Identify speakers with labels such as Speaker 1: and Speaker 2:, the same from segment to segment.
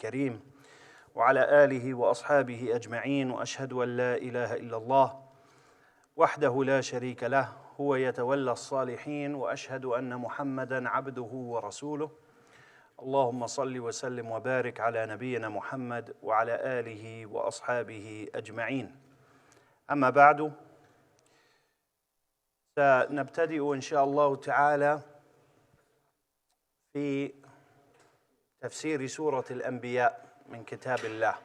Speaker 1: الكريم وعلى آله وأصحابه أجمعين، وأشهد أن لا إله إلا الله وحده لا شريك له هو يتولى الصالحين، وأشهد أن محمدًا عبده ورسوله. اللهم صل وسلم وبارك على نبينا محمد وعلى آله وأصحابه أجمعين. أما بعد، سنبتدئ إن شاء الله تعالى في تفسير سورة الأنبياء من كتاب الله،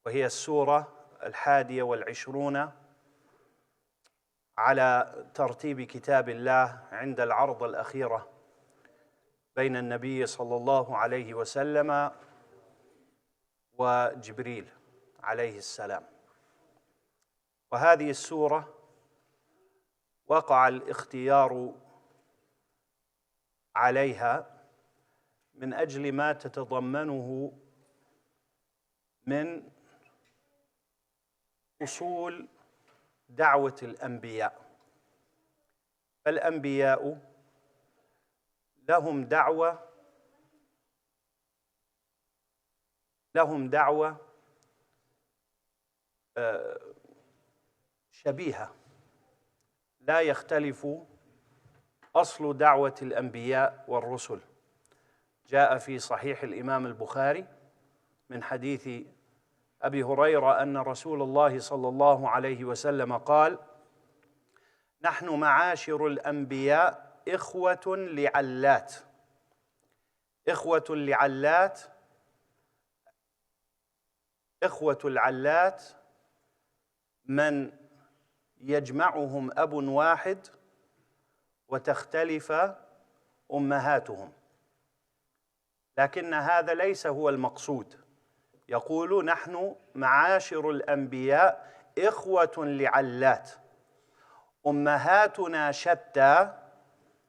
Speaker 1: وهي السورة 21 على ترتيب كتاب الله عند العرض الأخيرة بين النبي صلى الله عليه وسلم وجبريل عليه السلام. وهذه السورة وقع الاختيار عليها من أجل ما تتضمنه من أصول دعوة الأنبياء. فالأنبياء لهم دعوة شبيهة، لا يختلف أصل دعوة الأنبياء والرسل. جاء في صحيح الإمام البخاري من حديث أبي هريرة أن رسول الله صلى الله عليه وسلم قال: نحن معاشر الأنبياء إخوة لعلات. إخوة لعلات، إخوة العلات من يجمعهم أب واحد وتختلف أمهاتهم، لكن هذا ليس هو المقصود. يقول: نحن معاشر الأنبياء إخوة لعلات، أمهاتنا شتى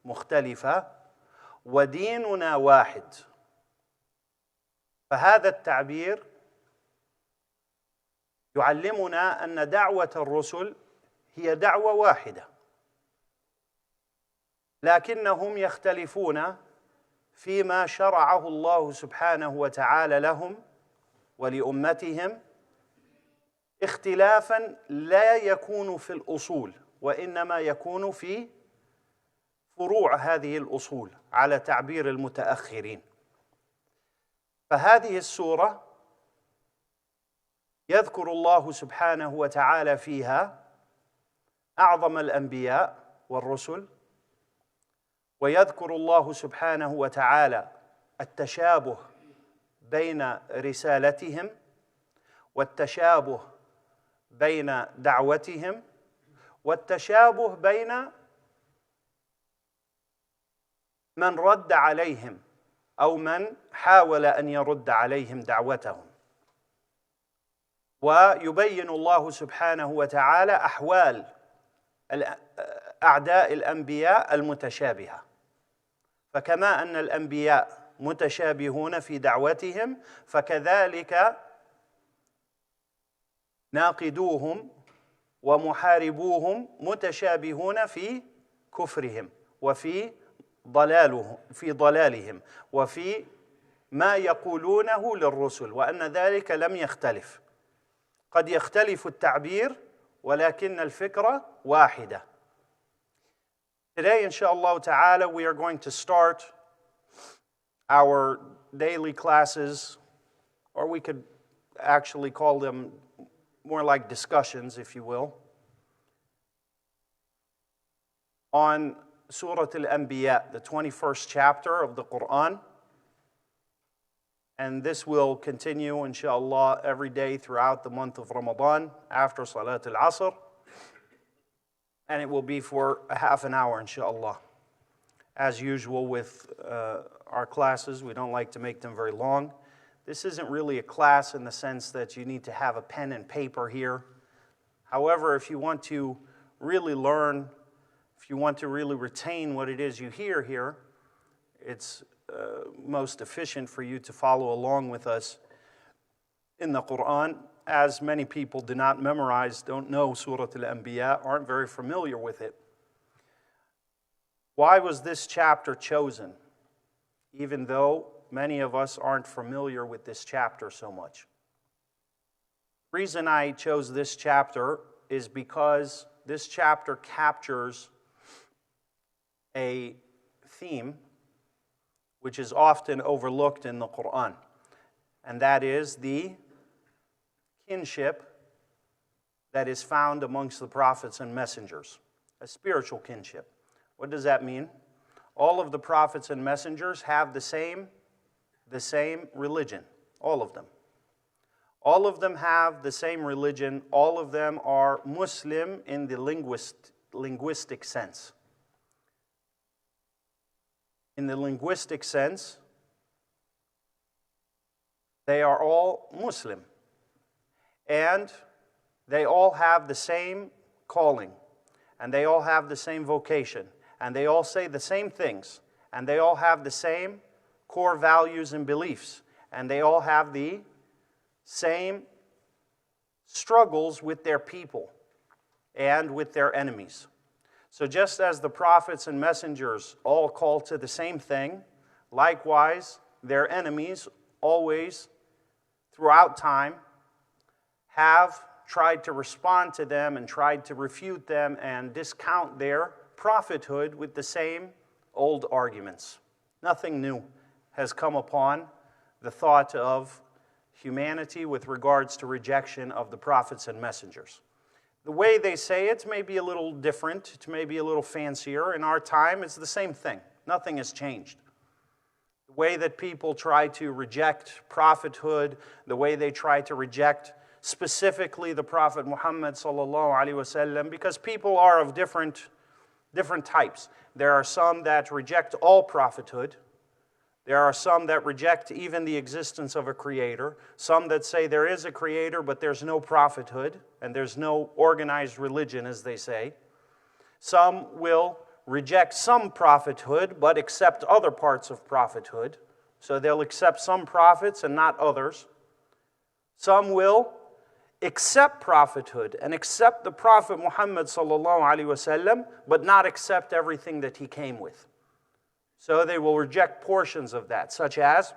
Speaker 1: مختلفة وديننا واحد. فهذا التعبير يعلمنا أن دعوة الرسل هي دعوة واحدة، لكنهم يختلفون فيما شرعه الله سبحانه وتعالى لهم ولأمتهم، اختلافا لا يكون في الأصول، وإنما يكون في فروع هذه الأصول على تعبير المتأخرين. فهذه السورة يذكر الله سبحانه وتعالى فيها أعظم الأنبياء والرسل، ويذكر الله سبحانه وتعالى التشابه بين رسالتهم والتشابه بين دعوتهم والتشابه بين من رد عليهم أو من حاول أن يرد عليهم دعوتهم. ويبين الله سبحانه وتعالى أحوال أعداء الأنبياء المتشابهة. فكما أن الأنبياء متشابهون في دعوتهم، فكذلك ناقدوهم ومحاربوهم متشابهون في كفرهم وفي ضلالهم وفي ما يقولونه للرسل، وأن ذلك لم يختلف. قد يختلف التعبير ولكن الفكرة واحدة. Today, inshallah ta'ala, we are going to start our daily classes, or we could actually call them more like discussions, if you will, on Surat Al-Anbiya, the 21st chapter of the Qur'an. And this will continue, inshallah, every day throughout the month of Ramadan after Salat Al-Asr. And it will be for a half an hour, inshallah. As usual with our classes, we don't like to make them very long. This isn't really a class in the sense that you need to have a pen and paper here. However, if you want to really learn, if you want to really retain what it is you hear here, it's most efficient for you to follow along with us in the Qur'an. As many people do not memorize, don't know Surat Al-Anbiya, aren't very familiar with it. Why was this chapter chosen? Even though many of us aren't familiar with this chapter so much. The reason I chose this chapter is because this chapter captures a theme which is often overlooked in the Quran, and that is the kinship that is found amongst the prophets and messengers, a spiritual kinship. What does that mean? All of the prophets and messengers have the same religion, all of them. All of them have the same religion. All of them are Muslim in the linguistic sense. In the linguistic sense, they are all Muslim. And they all have the same calling. And they all have the same vocation. And they all say the same things. And they all have the same core values and beliefs. And they all have the same struggles with their people and with their enemies. So just as the prophets and messengers all call to the same thing, likewise, their enemies always, throughout time, have tried to respond to them and tried to refute them and discount their prophethood with the same old arguments. Nothing new has come upon the thought of humanity with regards to rejection of the prophets and messengers. The way they say it may be a little different, it may be a little fancier. In our time, it's the same thing. Nothing has changed. The way that people try to reject prophethood, the way they try to reject specifically the Prophet Muhammad sallallahu alaihi wasallam, because people are of different types. There are some that reject all prophethood. There are some that reject even the existence of a creator. Some that say there is a creator, but there's no prophethood, and there's no organized religion, as they say. Some will reject some prophethood, but accept other parts of prophethood. So they'll accept some prophets and not others. Some will accept prophethood and accept the Prophet Muhammad sallallahu alaihi wasallam, but not accept everything that he came with. So they will reject portions of that, such as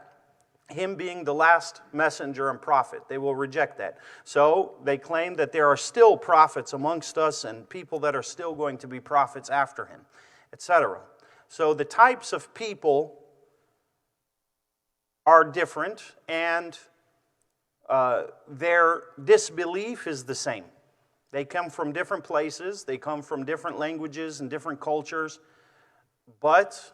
Speaker 1: him being the last messenger and prophet. They will reject that. So they claim that there are still prophets amongst us and people that are still going to be prophets after him, etc. So the types of people are different, and their disbelief is the same. They come from different places, they come from different languages and different cultures, but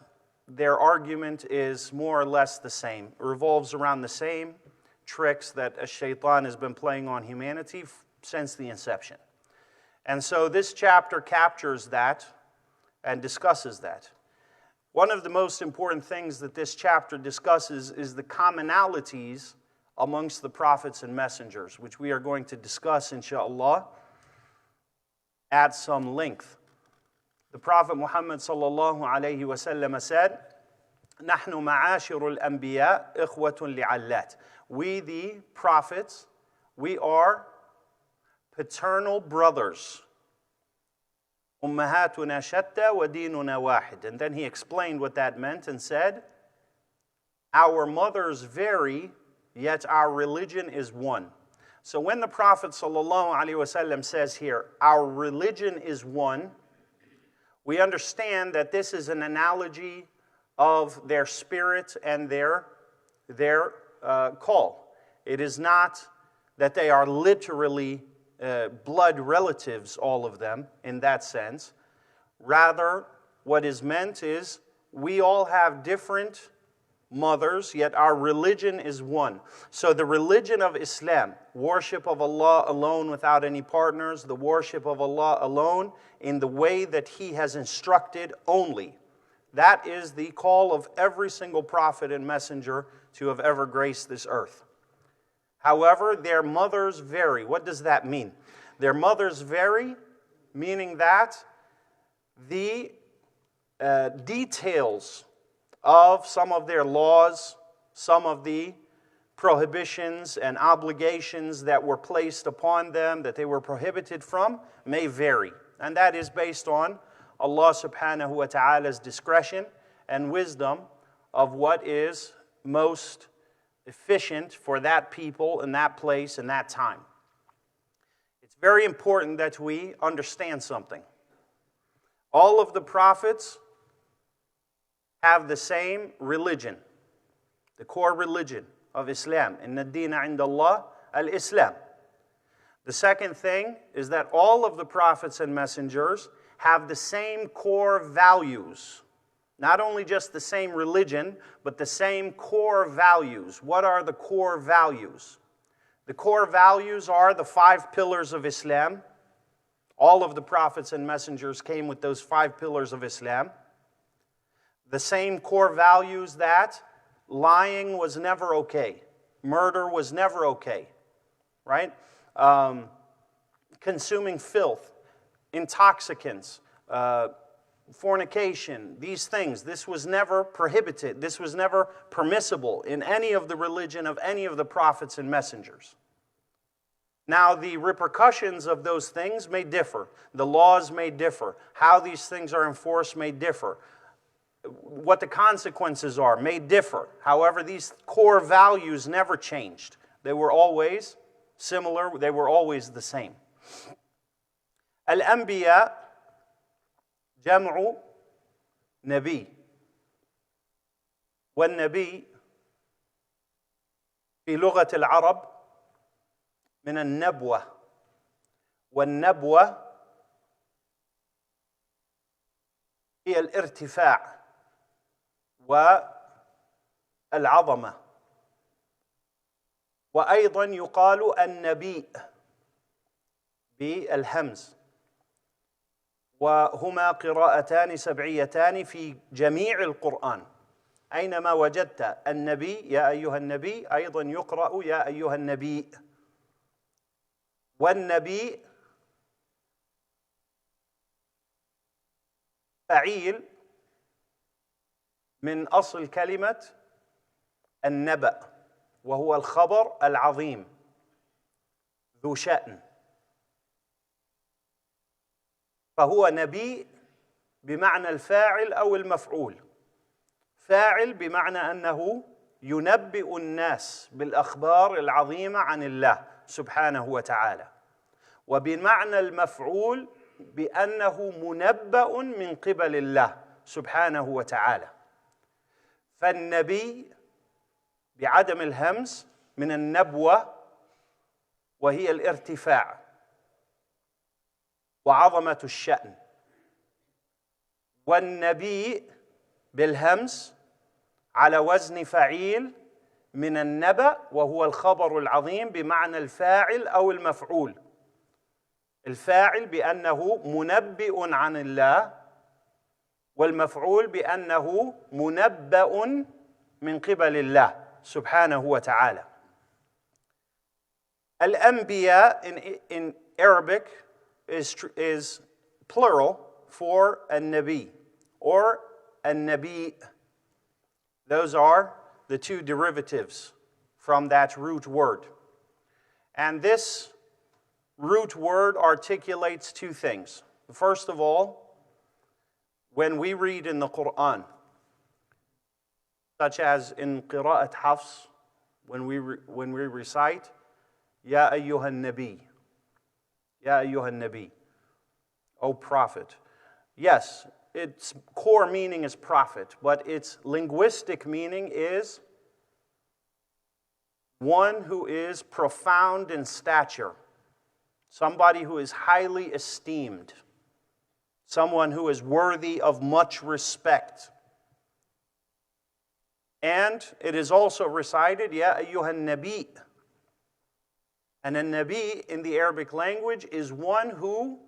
Speaker 1: their argument is more or less the same. It revolves around the same tricks that a shaitan has been playing on humanity since the inception. And so this chapter captures that and discusses that. One of the most important things that this chapter discusses is the commonalities amongst the prophets and messengers, which we are going to discuss, inshallah, at some length. The Prophet Muhammad sallallahu alayhi wa sallam said, نحن معاشر الأنبياء إخوة لعلات. We, the prophets, we are paternal brothers. أمهاتنا شتى وديننا واحد. And then he explained what that meant and said, our mothers vary, yet our religion is one. So when the Prophet sallallahu alaihi wasallam says here, our religion is one, we understand that this is an analogy of their spirit and their call. It is not that they are literally blood relatives, all of them, in that sense. Rather, what is meant is we all have different mothers, yet our religion is one. So the religion of Islam, worship of Allah alone without any partners, the worship of Allah alone in the way that He has instructed only. That is the call of every single prophet and messenger to have ever graced this earth. However, their mothers vary. What does that mean? Their mothers vary, meaning that the details of some of their laws, some of the prohibitions and obligations that were placed upon them, that they were prohibited from, may vary. And that is based on Allah subhanahu wa ta'ala's discretion and wisdom of what is most efficient for that people in that place and that time. It's very important that we understand something. All of the prophets have the same religion, the core religion of Islam. Inna ad-deena 'inda Allah al-Islam. The second thing is that all of the prophets and messengers have the same core values. Not only just the same religion, but the same core values. What are the core values? The core values are the 5 pillars of Islam. All of the prophets and messengers came with those 5 pillars of Islam. The same core values that lying was never okay. Murder was never okay, right? Consuming filth, intoxicants, fornication, these things, this was never prohibited. This was never permissible in any of the religion of any of the prophets and messengers. Now, the repercussions of those things may differ. The laws may differ. How these things are enforced may differ. What the consequences are may differ. However, these core values never changed. They were always similar. They were always the same. Al-Anbiya جمع نبي والنبي في لغة العرب من النبوة والنبوة هي الارتفاع والعظمة وأيضا يقال النبي بالهمز وهما قراءتان سبعيتان في جميع القرآن أينما وجدت النبي يا أيها النبي أيضا يقرأ يا أيها النبي والنبي فعيل من أصل كلمة النبأ وهو الخبر العظيم ذو شأن فهو نبي بمعنى الفاعل أو المفعول. فاعل بمعنى أنه ينبئ الناس بالأخبار العظيمة عن الله سبحانه وتعالى. وبمعنى المفعول بأنه منبأ من قبل الله سبحانه وتعالى. فالنبي بعدم الهمز من النبوة وهي الارتفاع وعظمة الشأن. والنبي بالهمز على وزن فعيل من النبأ وهو الخبر العظيم بمعنى الفاعل أو المفعول. الفاعل بأنه منبئ عن الله والمفعول بأنه منبأ من قبل الله سبحانه وتعالى. الأنبياء in Arabic is plural for an-nabi or an-nabi. Those are the 2 derivatives from that root word. And this root word articulates 2 things. First of all, when we read in the Qur'an, such as in Qira'at Hafs, when we recite, Ya ayyuhan nabi, Ya ayyuhan nabi, O prophet. Yes, its core meaning is prophet, but its linguistic meaning is one who is profound in stature, somebody who is highly esteemed, someone who is worthy of much respect. And it is also recited, Ya ayyuhan nabi. And a nabi in the Arabic language is one who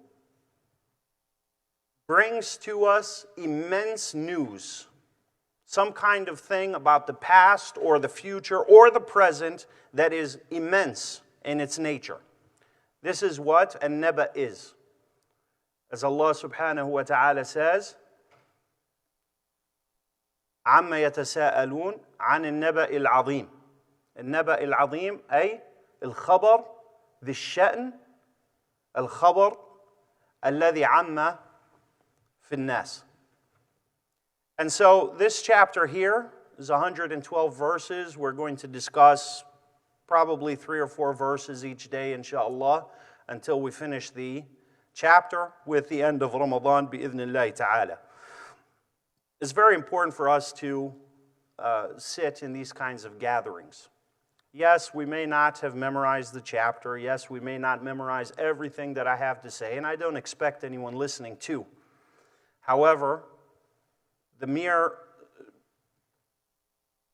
Speaker 1: brings to us immense news, some kind of thing about the past or the future or the present that is immense in its nature. This is what an-naba is. As Allah subhanahu wa ta'ala says, عَمَّ يَتَسَاءَلُونَ عَنِ النَّبَإِ الْعَظِيمِ. النَّبَأِ الْعَظِيمِ أي الخبر ذي الشأن الخبر الذي عَمَّ في الناس. And so this chapter here, is 112 verses. We're going to discuss probably 3 or 4 verses each day, inshallah, until we finish the chapter with the end of Ramadan, bi'idhnillahi ta'ala. It's very important for us to sit in these kinds of gatherings. Yes, we may not have memorized the chapter. Yes, we may not memorize everything that I have to say, and I don't expect anyone listening to. However, the mere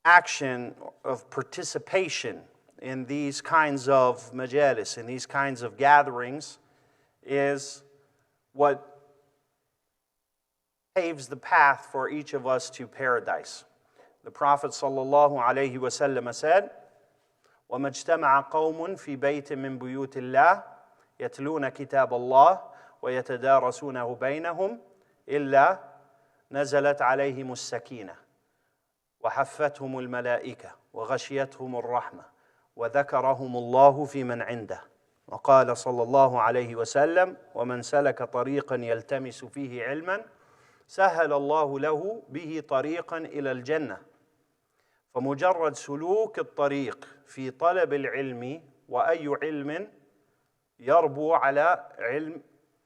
Speaker 1: action of participation in these kinds of majalis, in these kinds of gatherings, is what paves the path for each of us to paradise. The Prophet ﷺ said, وَمَا اجْتَمَعَ قَوْمٌ فِي بَيْتٍ مِّن بُيُوتِ اللَّهِ يَتْلُونَ كِتَابَ اللَّهِ وَيَتَدَارَسُونَهُ بَيْنَهُمْ إِلَّا نَزَلَتْ عَلَيْهِمُ السَّكِينَةُ وَحَفَّتْهُمُ الْمَلَائِكَةُ وَغَشِيَتْهُمُ الرَّحْمَةُ وَذَكَرَهُمُ اللَّهُ فِي مَنْ عِنْدَهُ وقال صلى الله عليه وسلم ومن سلك طريقا يلتمس فيه علما سهل الله له به طريقا إلى الجنة فمجرد سلوك الطريق في طلب العلم وأي علم يربو على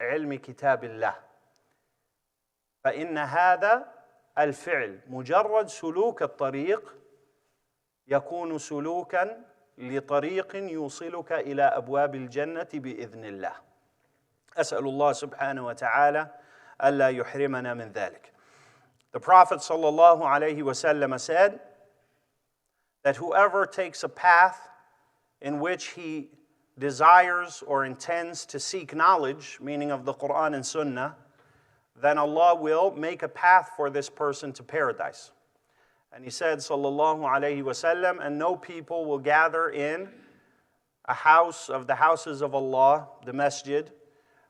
Speaker 1: علم كتاب الله فإن هذا الفعل مجرد سلوك الطريق يكون سلوكا لطريق يوصلك إلى أبواب الجنة بإذن الله. أسأل الله سبحانه وتعالى ألا يحرمنا من ذلك. The Prophet sallallahu alaihi wasallam said that whoever takes a path in which he desires or intends to seek knowledge, meaning of the Quran and Sunnah, then Allah will make a path for this person to paradise. And he said, sallallahu alayhi wasallam, and no people will gather in a house of the houses of Allah, the Masjid,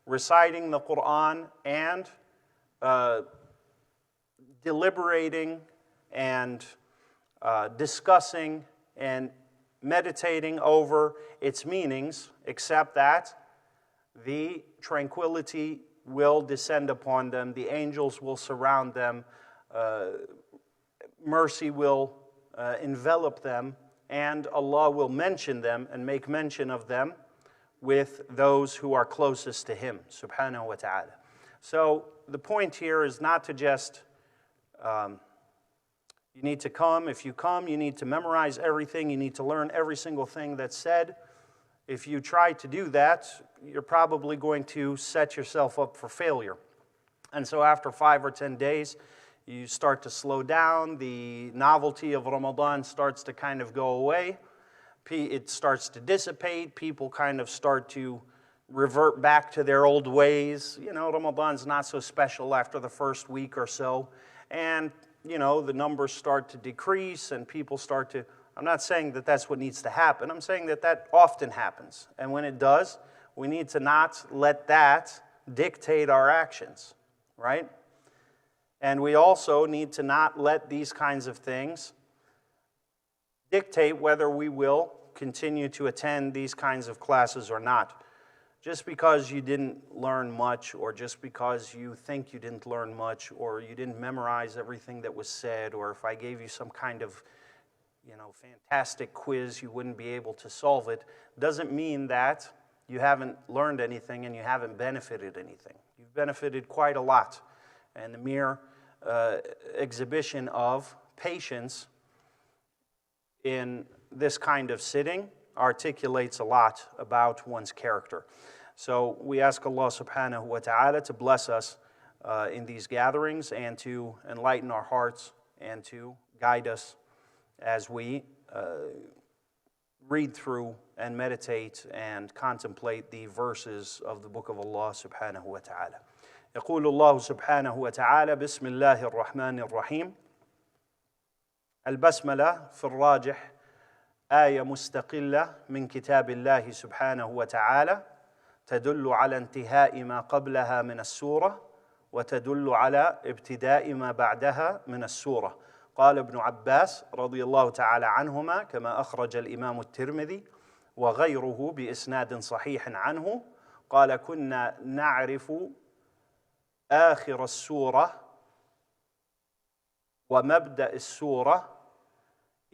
Speaker 1: reciting the Quran and deliberating and discussing and meditating over its meanings, except that the tranquility will descend upon them, the angels will surround them, mercy will envelop them, and Allah will mention them and make mention of them with those who are closest to Him, subhanahu wa ta'ala. So the point here is not to just, you need to come. If you come, you need to memorize everything. You need to learn every single thing that's said. If you try to do that, you're probably going to set yourself up for failure. And so after 5 or 10 days, you start to slow down, the novelty of Ramadan starts to kind of go away, it starts to dissipate, people kind of start to revert back to their old ways. You know, Ramadan's not so special after the first week or so, and, you know, the numbers start to decrease and people start to, I'm not saying that that's what needs to happen, I'm saying that that often happens, and when it does, we need to not let that dictate our actions, right? And we also need to not let these kinds of things dictate whether we will continue to attend these kinds of classes or not. Just because you didn't learn much, or just because you think you didn't learn much, or you didn't memorize everything that was said, or if I gave you some kind of, you know, fantastic quiz, you wouldn't be able to solve it, doesn't mean that you haven't learned anything and you haven't benefited anything. You've benefited quite a lot. And the mere exhibition of patience in this kind of sitting articulates a lot about one's character. So we ask Allah subhanahu wa ta'ala to bless us in these gatherings and to enlighten our hearts and to guide us as we read through and meditate and contemplate the verses of the book of Allah subhanahu wa ta'ala. يقول الله سبحانه وتعالى بسم الله الرحمن الرحيم البسملة في الراجح آية مستقلة من كتاب الله سبحانه وتعالى تدل على انتهاء ما قبلها من السورة وتدل على ابتداء ما بعدها من السورة. قال ابن عباس رضي الله تعالى عنهما كما أخرج الإمام الترمذي وغيره بإسناد صحيح عنه قال كنا نعرف آخر السورة ومبدأ السورة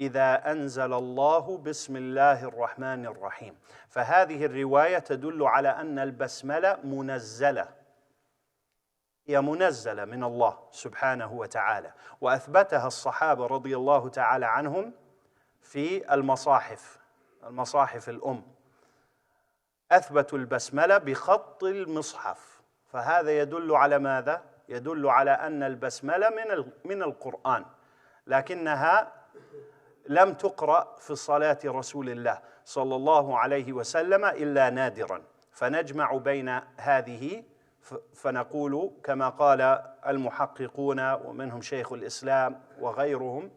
Speaker 1: إذا أنزل الله بسم الله الرحمن الرحيم. فهذه الرواية تدل على أن البسملة منزلة، هي منزلة من الله سبحانه وتعالى، وأثبتها الصحابة رضي الله تعالى عنهم في المصاحف الأم، أثبتوا البسملة بخط المصحف. فهذا يدل على ماذا؟ يدل على أن البسملة من القرآن، لكنها لم تقرأ في صلاة رسول الله صلى الله عليه وسلم إلا نادرا، فنجمع بين هذه فنقول كما قال المحققون ومنهم شيخ الإسلام وغيرهم،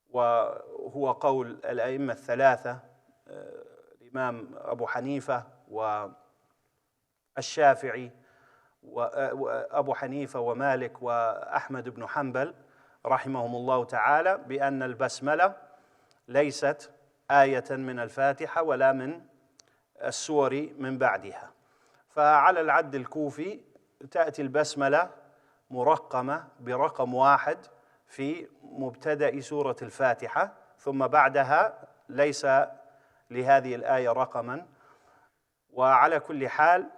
Speaker 1: وهو قول الأئمة الثلاثة الإمام أبو حنيفة والشافعي وأبو حنيفة ومالك وأحمد بن حنبل رحمهم الله تعالى، بأن البسملة ليست آية من الفاتحة ولا من السور من بعدها. فعلى العد الكوفي تأتي البسملة مرقمة برقم 1 في مبتدأ سورة الفاتحة، ثم بعدها ليس لهذه الآية رقما. وعلى كل حال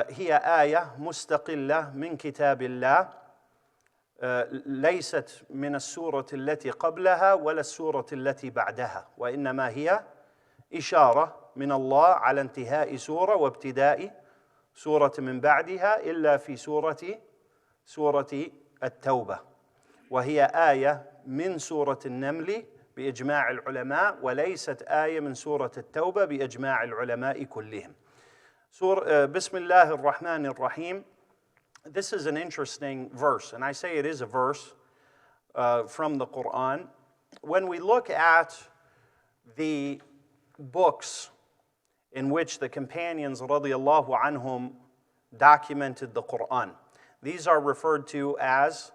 Speaker 1: هي آية مستقلة من كتاب الله، ليست من السورة التي قبلها ولا السورة التي بعدها، وإنما هي إشارة من الله على انتهاء سورة وابتداء سورة من بعدها، إلا في سورة التوبة، وهي آية من سورة النمل بإجماع العلماء، وليست آية من سورة التوبة بإجماع العلماء كلهم. بسم الله الرحمن الرحيم. This is an interesting verse, and I say it is a verse from the Quran. When we look at the books in which the companions radiallahu anhum documented the Quran, these are referred to as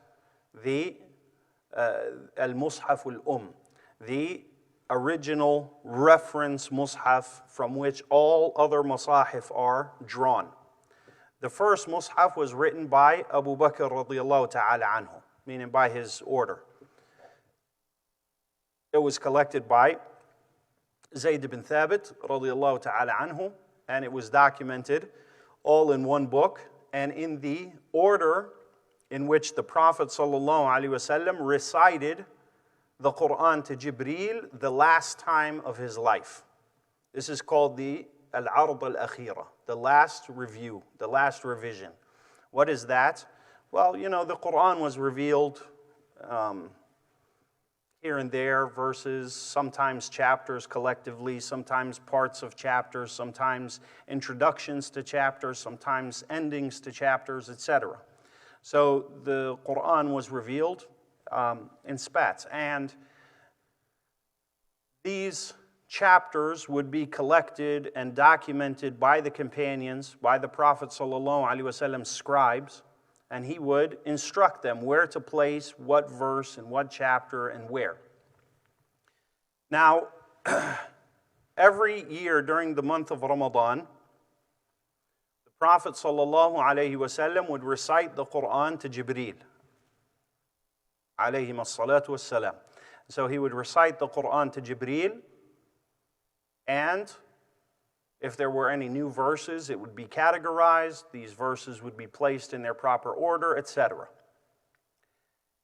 Speaker 1: the al-Mushaf al-Umm, the original reference mushaf from which all other masahif are drawn. The first mushaf was written by Abu Bakr radiallahu ta'ala anhu, meaning by his order. It was collected by Zayd ibn Thabit radiallahu ta'ala anhu, and it was documented all in one book and in the order in which the Prophet sallallahu alaihi wasallam recited the Quran to Jibreel the last time of his life. This is called the Al-Ard al-Akhira, the last review, the last revision. What is that? Well, you know, the Quran was revealed here and there, verses, sometimes chapters collectively, sometimes parts of chapters, sometimes introductions to chapters, sometimes endings to chapters, etc. So the Quran was revealed in spats, and these chapters would be collected and documented by the companions, by the Prophet ﷺ's scribes, and he would instruct them where to place what verse and what chapter and where. Now, every year during the month of Ramadan, the Prophet ﷺ would recite the Quran to Jibreel, alayhim as-salatu was-salam. So he would recite the Quran to Jibreel, and if there were any new verses, it would be categorized. These verses would be placed in their proper order, etc.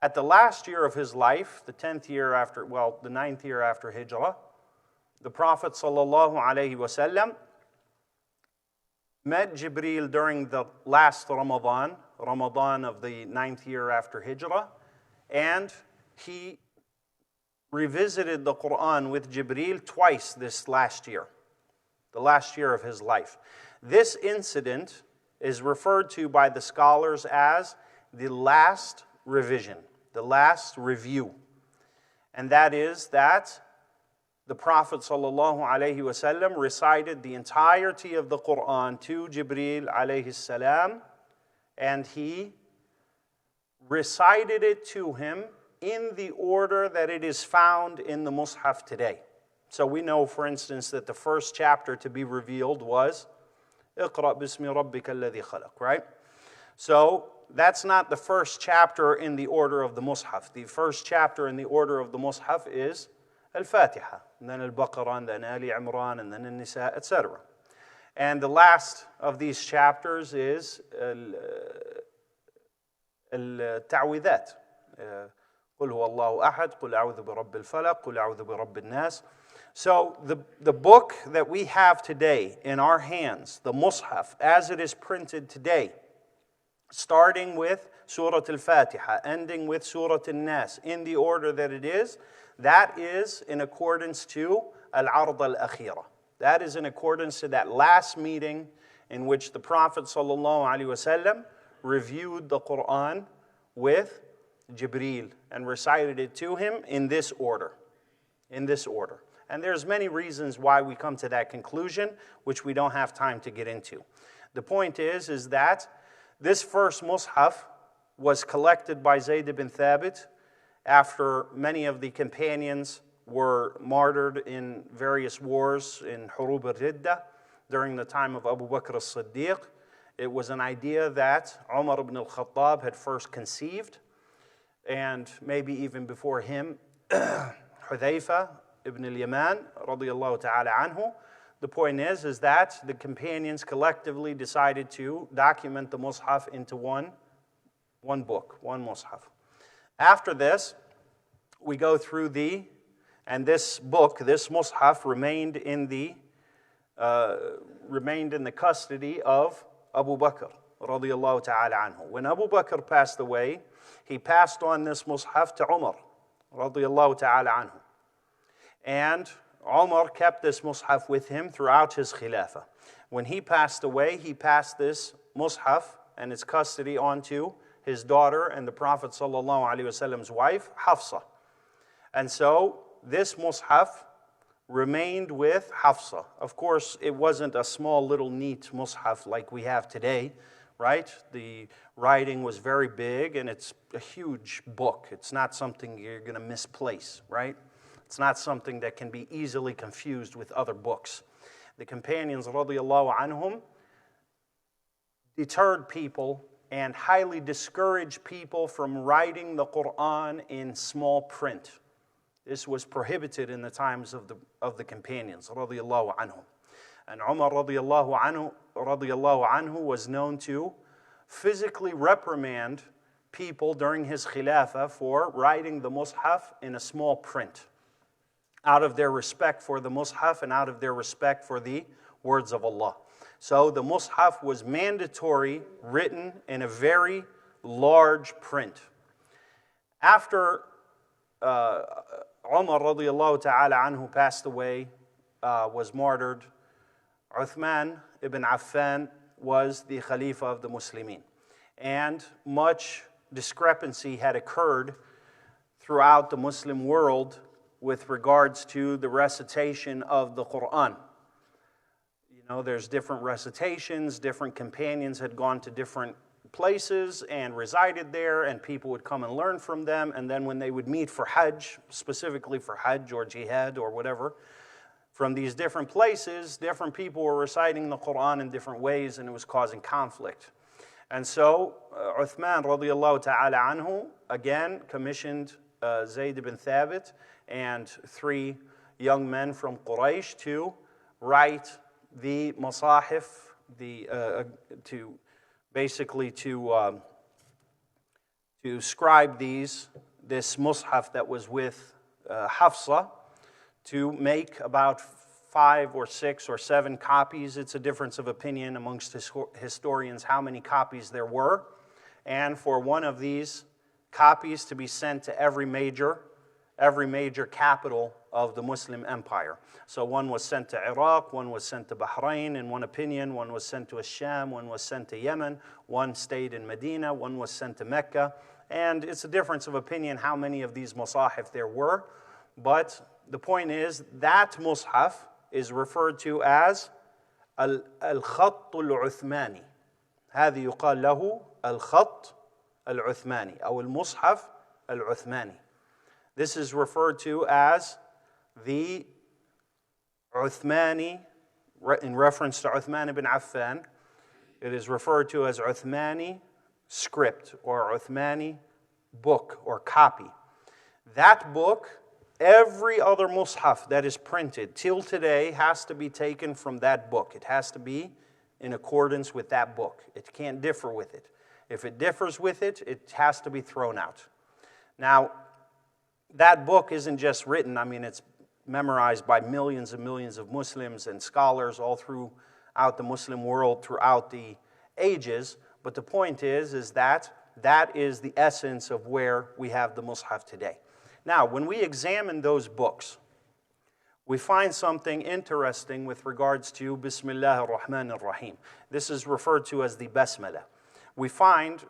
Speaker 1: At the last year of his life, the 9th year after Hijrah, the Prophet ﷺ met Jibreel during the last Ramadan of the 9th year after Hijrah, and he revisited the Quran with Jibreel twice this last year, the last year of his life. This incident is referred to by the scholars as the last revision, the last review. And that is that the Prophet ﷺ recited the entirety of the Quran to Jibreel alayhi salam, and he recited it to him in the order that it is found in the Mus'haf today. So we know, for instance, that the first chapter to be revealed was اقرأ باسم ربك الذي خلق, right? So that's not the first chapter in the order of the Mus'haf. The first chapter in the order of the Mus'haf is Al-Fatiha, and then Al-Baqarah, and then Ali Imran, and then Al-Nisa, etc. And the last of these chapters is Al-Ta'widhat. قل هو الله أحد قل أعوذ برب الفلق قل أعوذ برب الناس. So the book that we have today in our hands, the Mus'haf, as it is printed today, starting with Surat Al-Fatiha, ending with Surat Al-Nas, in the order that it is, that is in accordance to Al-Ard Al-Akhira. That is in accordance to that last meeting in which the Prophet ﷺ reviewed the Qur'an with Jibreel and recited it to him in this order. In this order. And there's many reasons why we come to that conclusion, which we don't have time to get into. The point is that this first Mus'haf was collected by Zayd ibn Thabit after many of the companions were martyred in various wars in Hurub al-Ridda during the time of Abu Bakr as-Siddiq. It was an idea that Umar ibn al-Khattab had first conceived, and maybe even before him, Hudhayfa ibn al-Yaman, radiyallahu ta'ala anhu. The point is that the companions collectively decided to document the Mus'haf into one book, one Mus'haf. After this, we go through and this book, this Mus'haf, remained in the custody of Abu Bakr, radiyallahu ta'ala anhu. When Abu Bakr passed away, he passed on this Mus'haf to Umar, radiyallahu ta'ala anhu. And Umar kept this Mus'haf with him throughout his Khilafah. When he passed away, he passed this Mus'haf and its custody on to his daughter and the Prophet ﷺ's wife, Hafsa. And so this Mus'haf remained with Hafsa. Of course, it wasn't a small little neat Mus'haf like we have today, right? The writing was very big and it's a huge book. It's not something you're going to misplace, right? It's not something that can be easily confused with other books. The companions, radiyallahu anhum, deterred people and highly discouraged people from writing the Qur'an in small print. This was prohibited in the times of the companions, radiyallahu anhum. And Umar, radiyallahu anhu, was known to physically reprimand people during his Khilafah for writing the Mus'haf in a small print, out of their respect for the Mus'haf and out of their respect for the words of Allah. So the Mus'haf was mandatory, written in a very large print. After Umar radiyallahu ta'ala anhu passed away, was martyred, Uthman ibn Affan was the Khalifa of the Muslimin. And much discrepancy had occurred throughout the Muslim world with regards to the recitation of the Qur'an. You know, there's different recitations, different companions had gone to different places and resided there, and people would come and learn from them, and then when they would meet for Hajj, specifically for Hajj or Jihad or whatever, from these different places, different people were reciting the Qur'an in different ways, and it was causing conflict. And so, Uthman radiyallahu ta'ala anhu, again, commissioned Zayd ibn Thabit and 3 young men from Quraysh to write the masahif, to scribe this Mus'haf that was with Hafsa, to make about 5 or 6 or 7 copies. It's a difference of opinion amongst historians how many copies there were. And for one of these copies to be sent to every major capital of the Muslim empire. So one was sent to Iraq, one was sent to Bahrain, in one opinion, one was sent to Sham, one was sent to Yemen, one stayed in Medina, one was sent to Mecca. And it's a difference of opinion how many of these masahif there were. But the point is that Mus'haf is referred to as الخط العثماني. هذا يقال له الخط العثماني أو المصحف العثماني. This is referred to as the Uthmani, in reference to Uthman ibn Affan. It is referred to as Uthmani script or Uthmani book or copy. That book, every other mushaf that is printed till today has to be taken from that book. It has to be in accordance with that book. It can't differ with it. If it differs with it, it has to be thrown out. Now, that book isn't just written, I mean, it's memorized by millions and millions of Muslims and scholars all throughout the Muslim world, throughout the ages. But the point is that that is the essence of where we have the Mus'haf today. Now, when we examine those books, we find something interesting with regards to Bismillah ar-Rahman ar-Rahim. This is referred to as the Basmala. We find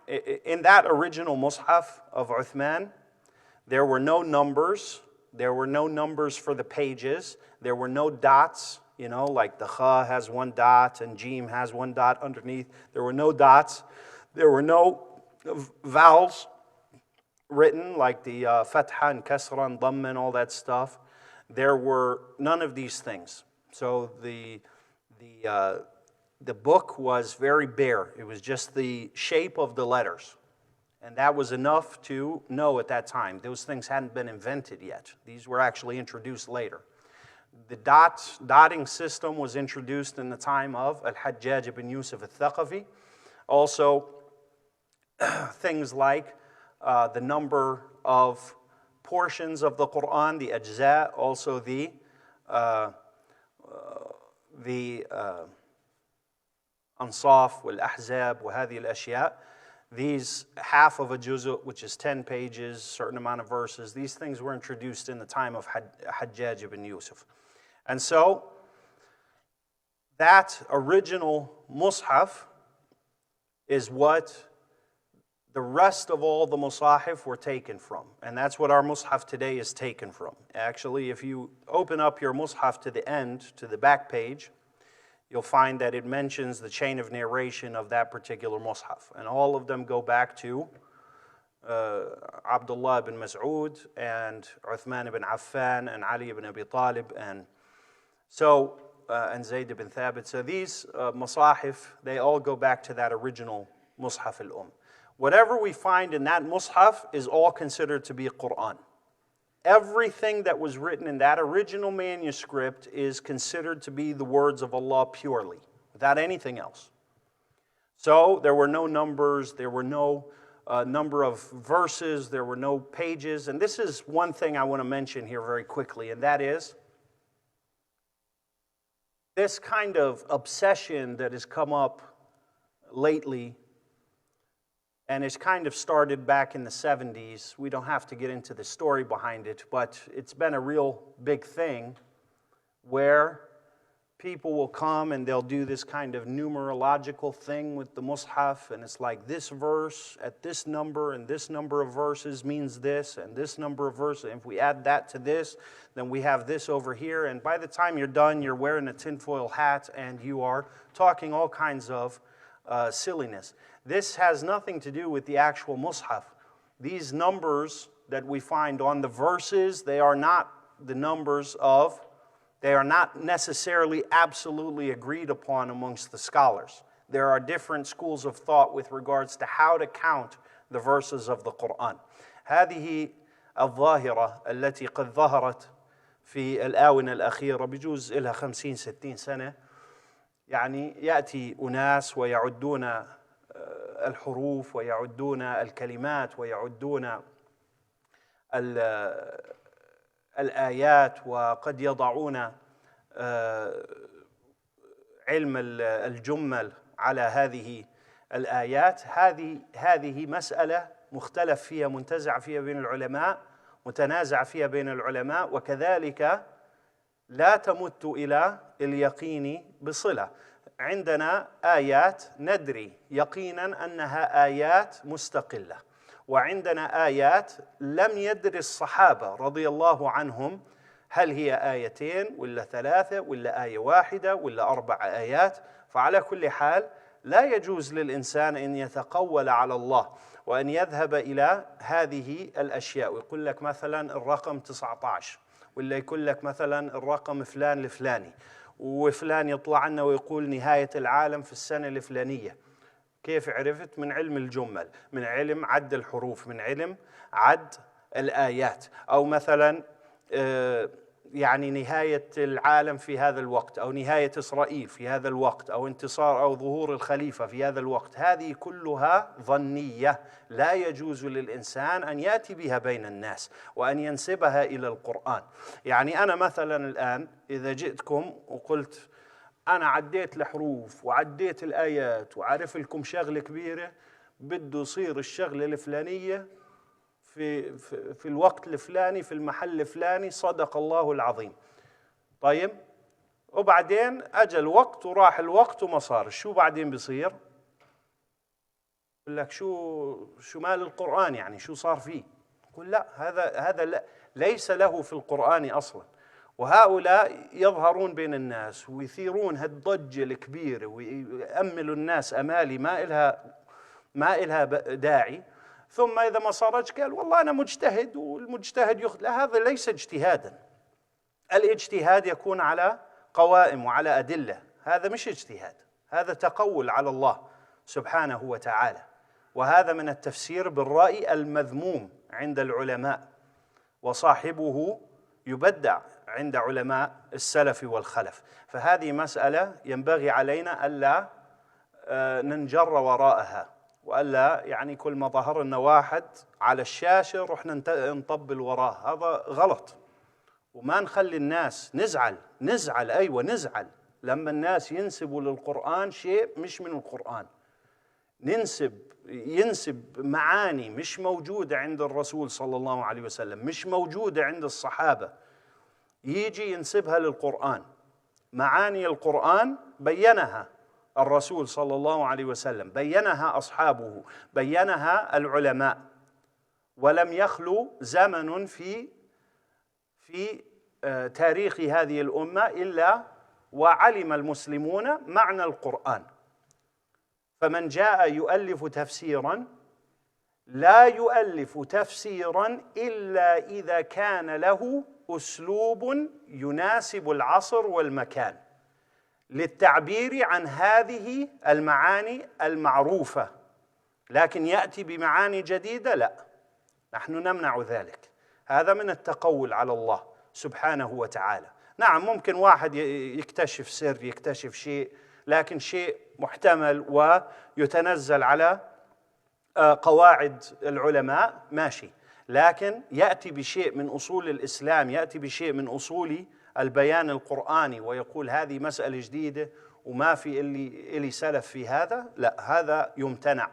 Speaker 1: in that original Mus'haf of Uthman, there were no numbers. There were no numbers for the pages. There were no dots, you know, like the Kha has one dot and Jim has one dot underneath. There were no dots. There were no vowels written like the Fatha and Kasra and Dhamma and all that stuff. There were none of these things. So the book was very bare. It was just the shape of the letters. And that was enough to know at that time. Those things hadn't been invented yet. These were actually introduced later. The dotting system was introduced in the time of Al-Hajjaj ibn Yusuf al-Thaqafi. Also, things like the number of portions of the Qur'an, the ajza, also the ansaf, wal-ahzab, wa hadhi al-ashya. These half of a juzu, which is 10 pages, certain amount of verses, these things were introduced in the time of Hajjaj ibn Yusuf. And so, that original Mus'haf is what the rest of all the Musahif were taken from. And that's what our Mus'haf today is taken from. Actually, if you open up your Mus'haf to the end, to the back page, you'll find that it mentions the chain of narration of that particular Mus'haf. And all of them go back to Abdullah ibn Mas'ud and Uthman ibn Affan and Ali ibn Abi Talib and Zayd ibn Thabit. So these Musahif, they all go back to that original Mus'haf al-Umm. Whatever we find in that Mus'haf is all considered to be Qur'an. Everything that was written in that original manuscript is considered to be the words of Allah purely, without anything else. So there were no numbers, there were no number of verses, there were no pages. And this is one thing I want to mention here very quickly, and that is this kind of obsession that has come up lately. And it's kind of started back in the 70s. We don't have to get into the story behind it, but it's been a real big thing where people will come and they'll do this kind of numerological thing with the Mus'haf, and it's like this verse at this number and this number of verses means this, and this number of verses. And if we add that to this, then we have this over here. And by the time you're done, you're wearing a tinfoil hat and you are talking all kinds of silliness. This has nothing to do with the actual Mus'haf. These numbers that we find on the verses, they are not the numbers of, they are not necessarily absolutely agreed upon amongst the scholars. There are different schools of thought with regards to how to count the verses of the Qur'an. هذه الظاهرة التي قد ظهرت في الآونة الأخيرة بجوز إلها 50-60 سنة. يعني يأتي أناس ويعدون الحروف ويعدون الكلمات ويعدون الآيات وقد يضعون علم الجمل على هذه الآيات. هذه مسألة مختلف فيها منتزع فيها بين العلماء متنازع فيها بين العلماء وكذلك لا تمت إلى اليقين بصلة. عندنا آيات ندري يقينا أنها آيات مستقلة وعندنا آيات لم يدري الصحابة رضي الله عنهم هل هي آيتين ولا 3 ولا آية واحدة ولا 4 آيات. فعلى كل حال لا يجوز للإنسان أن يتقول على الله وأن يذهب إلى هذه الأشياء ويقول لك مثلا الرقم 19 ولا يقول لك مثلا الرقم فلان الفلاني وفلان يطلع لنا ويقول نهاية العالم في السنة الفلانية. كيف عرفت؟ من علم الجمل، من علم عد الحروف، من علم عد الآيات. أو مثلا يعني نهاية العالم في هذا الوقت، أو نهاية إسرائيل في هذا الوقت، أو انتصار أو ظهور الخليفة في هذا الوقت. هذه كلها ظنية لا يجوز للإنسان أن يأتي بها بين الناس وأن ينسبها إلى القرآن. يعني أنا مثلا الآن إذا جئتكم وقلت أنا عديت الحروف وعديت الآيات وعرف لكم شغلة كبيرة، بده يصير الشغلة الفلانية في الوقت الفلاني في المحل الفلاني، صدق الله العظيم. طيب، وبعدين أجى الوقت وراح الوقت وما صار، شو بعدين بيصير؟ يقول لك شو مال القرآن، يعني شو صار فيه؟ يقول لا، هذا ليس له في القرآن أصلا. وهؤلاء يظهرون بين الناس ويثيرون هالضجة الكبيرة ويأملوا الناس أمالي ما إلها داعي، ثم إذا ما صارتش قال والله أنا مجتهد والمجتهد لا، هذا ليس اجتهادا. الاجتهاد يكون على قوائم وعلى أدلة، هذا مش اجتهاد، هذا تقول على الله سبحانه وتعالى. وهذا من التفسير بالرأي المذموم عند العلماء، وصاحبه يبدع عند علماء السلف والخلف. فهذه مسألة ينبغي علينا ألا ننجر وراءها، وألا يعني كل ما ظهر لنا واحد على الشاشة رحنا نطبل وراه، هذا غلط. وما نخلي الناس نزعل أيوة نزعل لما الناس ينسبوا للقرآن شيء مش من القرآن، ينسب معاني مش موجودة عند الرسول صلى الله عليه وسلم، مش موجودة عند الصحابة، يجي ينسبها للقرآن. معاني القرآن بينها الرسول صلى الله عليه وسلم، بينها أصحابه، بينها العلماء، ولم يخلو زمن في تاريخ هذه الأمة إلا وعلم المسلمون معنى القرآن. فمن جاء يؤلف تفسيرا لا يؤلف تفسيرا إلا إذا كان له أسلوب يناسب العصر والمكان للتعبير عن هذه المعاني المعروفة، لكن يأتي بمعاني جديدة لا، نحن نمنع ذلك. هذا من التقول على الله سبحانه وتعالى. نعم، ممكن واحد يكتشف سر، يكتشف شيء، لكن شيء محتمل ويتنزل على قواعد العلماء ماشي، لكن يأتي بشيء من أصول الإسلام، يأتي بشيء من أصول البيان القرآني ويقول هذه مسألة جديدة وما في اللي سلف في هذا، لا، هذا يمتنع،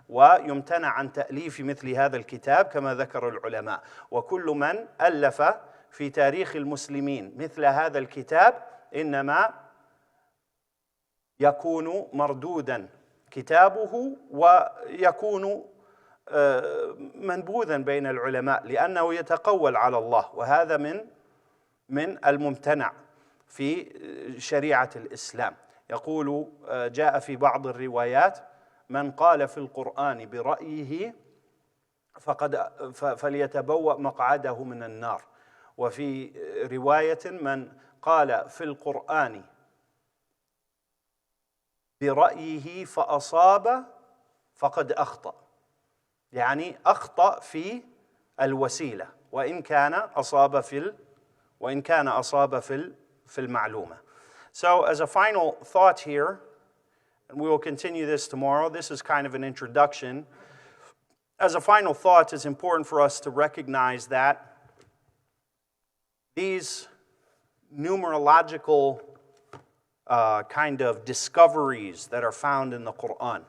Speaker 1: ويمتنع عن تأليف مثل هذا الكتاب كما ذكر العلماء. وكل من ألف في تاريخ المسلمين مثل هذا الكتاب إنما يكون مردودا كتابه ويكون منبوذا بين العلماء، لأنه يتقول على الله، وهذا من الممتنع في شريعة الإسلام. يقول جاء في بعض الروايات من قال في القرآن برأيه فليتبوأ مقعده من النار، وفي رواية من قال في القرآن برأيه فأصاب فقد أخطأ، يعني أخطأ في الوسيلة وإن كان أصاب في المعلومة. So as a final thought here, and we will continue this tomorrow, this is kind of an introduction. As a final thought, it's important for us to recognize that these numerological kind of discoveries that are found in the Quran,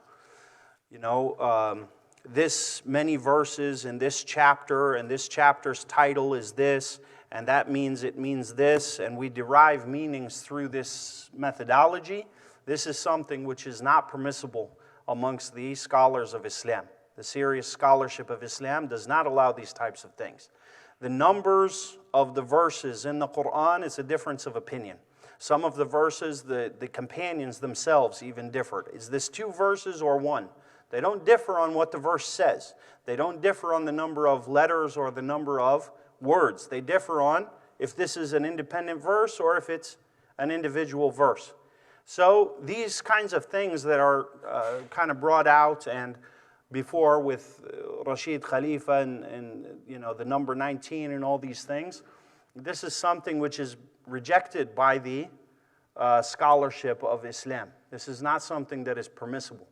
Speaker 1: this many verses in this chapter, and this chapter's title is this, and that means it means this, and we derive meanings through this methodology. This is something which is not permissible amongst the scholars of Islam. The serious scholarship of Islam does not allow these types of things. The numbers of the verses in the Quran is a difference of opinion. Some of the verses, the companions themselves even differed. Is this 2 verses or 1? They don't differ on what the verse says. They don't differ on the number of letters or the number of words. They differ on if this is an independent verse or if it's an individual verse. So these kinds of things that are kind of brought out, and before with Rashid Khalifa and you know, the number 19 and all these things, this is something which is rejected by the scholarship of Islam. This is not something that is permissible.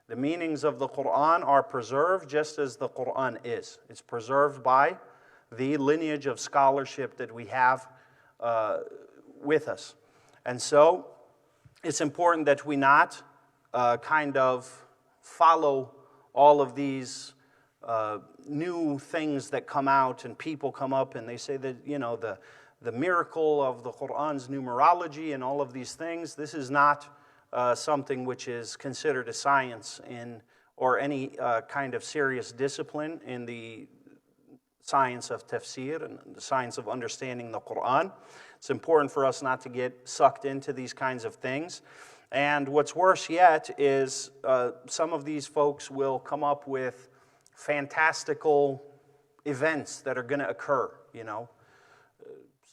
Speaker 1: The meanings of the Quran are preserved just as the Quran is. It's preserved by the lineage of scholarship that we have with us. And so it's important that we not kind of follow all of these new things that come out, and people come up and they say that, you know, the miracle of the Quran's numerology and all of these things, this is not something which is considered a science or any kind of serious discipline in the science of tafsir and the science of understanding the Quran. It's important for us not to get sucked into these kinds of things. And what's worse yet is some of these folks will come up with fantastical events that are going to occur, you know.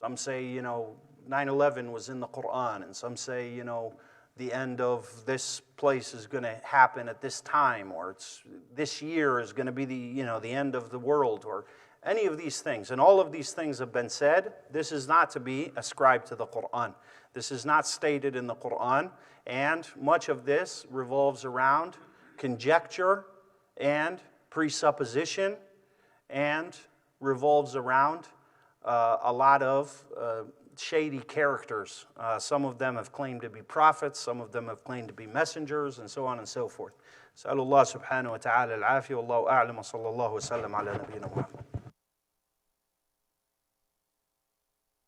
Speaker 1: Some say, you know, 9/11 was in the Quran, and some say, you know, the end of this place is going to happen at this time, or this year is going to be the end of the world, or any of these things. And all of these things have been said. This is not to be ascribed to the Quran. This is not stated in the Quran, and much of this revolves around conjecture and presupposition, and revolves around a lot of shady characters. Some of them have claimed to be prophets, some of them have claimed to be messengers, and so on and so forth. سأل الله سبحانه وتعالى العافية والله أعلم وصلى الله وسلم على نبينا محمد.